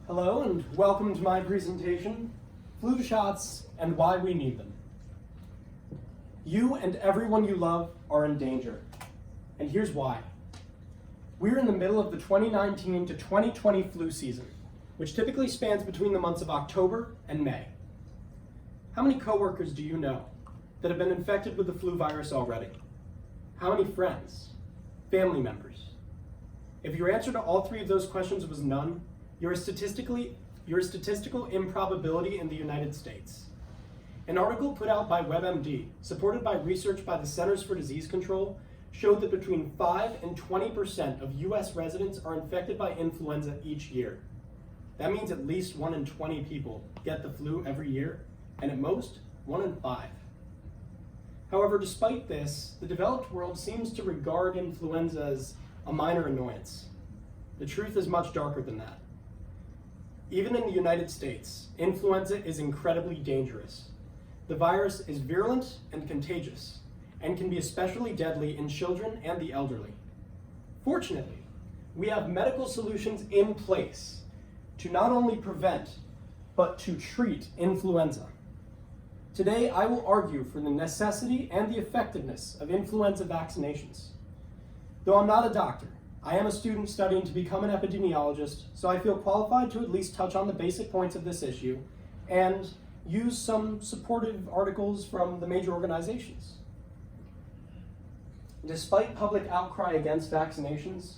Hello and welcome to my presentation, Flu Shots and Why We Need Them. You and everyone you love are in danger, and here's why. We're in the middle of the 2019 to 2020 flu season, which typically spans between the months of October and May. How many coworkers do you know that have been infected with the flu virus already? How many friends, family members? If your answer to all three of those questions was none, you're a statistical improbability in the United States. An article put out by WebMD, supported by research by the Centers for Disease Control, showed that between 5 and 20% of US residents are infected by influenza each year. That means at least 1 in 20 people get the flu every year, and at most, 1 in 5. However, despite this, the developed world seems to regard influenza as a minor annoyance. The truth is much darker than that. Even in the United States, influenza is incredibly dangerous. The virus is virulent and contagious, and can be especially deadly in children and the elderly. Fortunately, we have medical solutions in place to not only prevent, but to treat influenza. Today, I will argue for the necessity and the effectiveness of influenza vaccinations. Though I'm not a doctor, I am a student studying to become an epidemiologist, so I feel qualified to at least touch on the basic points of this issue and use some supportive articles from the major organizations. Despite public outcry against vaccinations,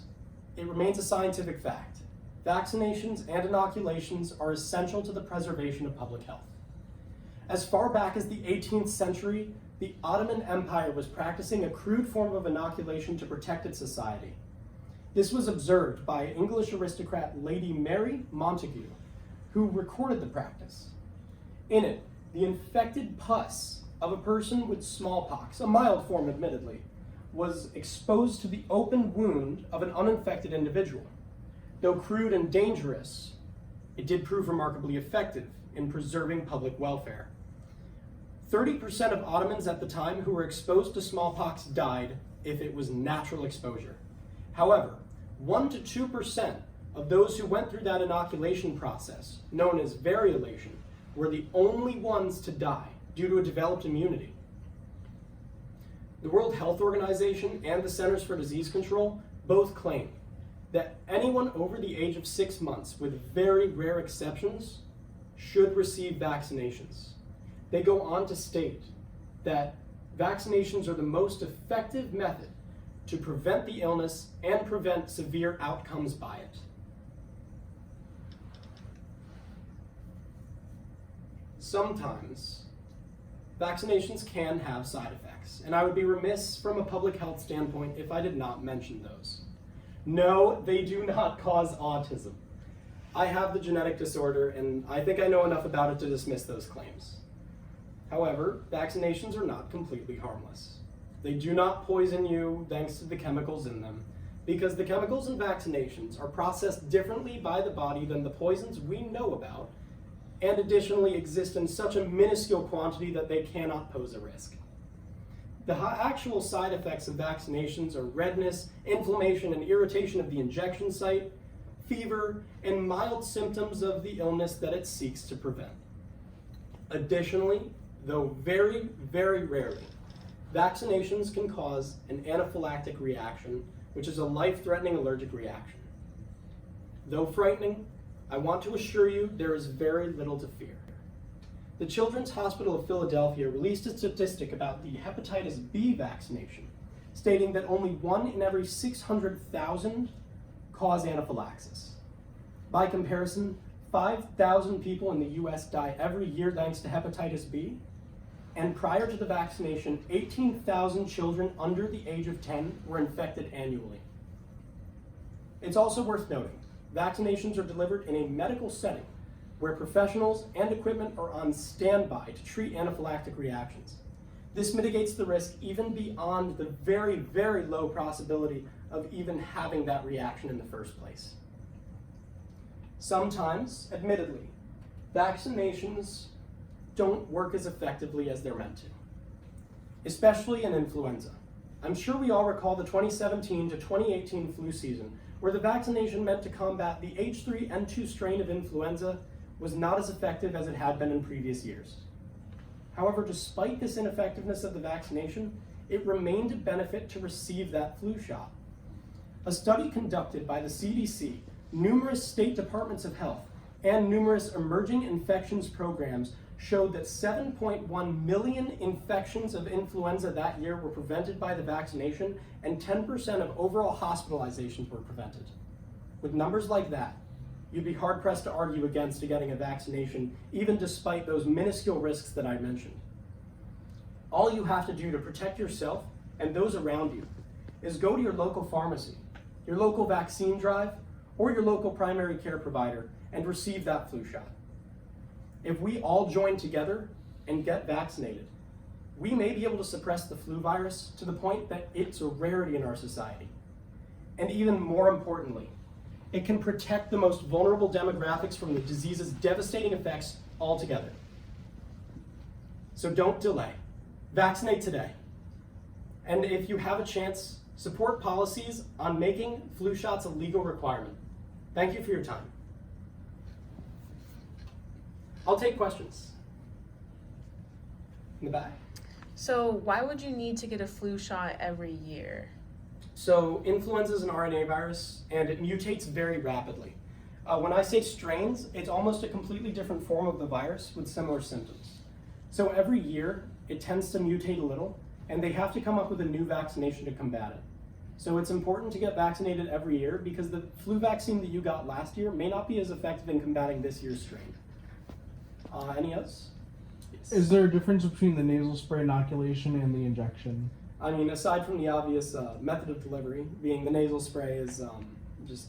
it remains a scientific fact. Vaccinations and inoculations are essential to the preservation of public health. As far back as the 18th century, the Ottoman Empire was practicing a crude form of inoculation to protect its society. This was observed by English aristocrat Lady Mary Montagu, who recorded the practice. In it, the infected pus of a person with smallpox, a mild form admittedly, was exposed to the open wound of an uninfected individual. Though crude and dangerous, it did prove remarkably effective in preserving public welfare. 30% of Ottomans at the time who were exposed to smallpox died if it was natural exposure. However, 1 to 2% of those who went through that inoculation process, known as variolation, were the only ones to die due to a developed immunity. The World Health Organization and the Centers for Disease Control both claim that anyone over the age of 6 months, with very rare exceptions, should receive vaccinations. They go on to state that vaccinations are the most effective method to prevent the illness and prevent severe outcomes by it. Sometimes, vaccinations can have side effects, and I would be remiss from a public health standpoint if I did not mention those. No, they do not cause autism. I have the genetic disorder, and I think I know enough about it to dismiss those claims. However, vaccinations are not completely harmless. They do not poison you thanks to the chemicals in them, because the chemicals in vaccinations are processed differently by the body than the poisons we know about, and additionally exist in such a minuscule quantity that they cannot pose a risk. The actual side effects of vaccinations are redness, inflammation, and irritation of the injection site, fever, and mild symptoms of the illness that it seeks to prevent. Additionally, though very, very rarely, vaccinations can cause an anaphylactic reaction, which is a life-threatening allergic reaction. Though frightening, I want to assure you there is very little to fear. The Children's Hospital of Philadelphia released a statistic about the hepatitis B vaccination, stating that only 1 in every 600,000 cause anaphylaxis. By comparison, 5,000 people in the US die every year thanks to hepatitis B, and prior to the vaccination, 18,000 children under the age of 10 were infected annually. It's also worth noting, vaccinations are delivered in a medical setting where professionals and equipment are on standby to treat anaphylactic reactions. This mitigates the risk even beyond the very, very low possibility of even having that reaction in the first place. Sometimes, admittedly, vaccinations don't work as effectively as they're meant to, especially in influenza. I'm sure we all recall the 2017 to 2018 flu season, where the vaccination meant to combat the H3N2 strain of influenza was not as effective as it had been in previous years. However, despite this ineffectiveness of the vaccination, it remained a benefit to receive that flu shot. A study conducted by the CDC, numerous state departments of health, and numerous emerging infections programs showed that 7.1 million infections of influenza that year were prevented by the vaccination, and 10% of overall hospitalizations were prevented. With numbers like that, you'd be hard-pressed to argue against getting a vaccination, even despite those minuscule risks that I mentioned. All you have to do to protect yourself and those around you is go to your local pharmacy, your local vaccine drive, or your local primary care provider and receive that flu shot. If we all join together and get vaccinated, we may be able to suppress the flu virus to the point that it's a rarity in our society. And even more importantly, it can protect the most vulnerable demographics from the disease's devastating effects altogether. So don't delay. Vaccinate today. And if you have a chance, support policies on making flu shots a legal requirement. Thank you for your time. I'll take questions. In the back. So why would you need to get a flu shot every year? So influenza is an RNA virus, and it mutates very rapidly. When I say strains, it's almost a completely different form of the virus with similar symptoms. So every year, it tends to mutate a little, and they have to come up with a new vaccination to combat it. So it's important to get vaccinated every year because the flu vaccine that you got last year may not be as effective in combating this year's strain. Any others? Yes. Is there a difference between the nasal spray inoculation and the injection? I mean, aside from the obvious method of delivery, being the nasal spray is just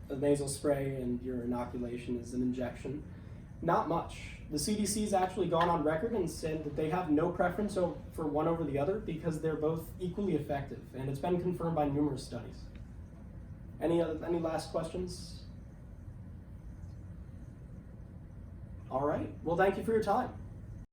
a nasal spray and your inoculation is an injection, not much. The CDC's actually gone on record and said that they have no preference for one over the other because they're both equally effective, and it's been confirmed by numerous studies. Any last questions? All right, well, thank you for your time.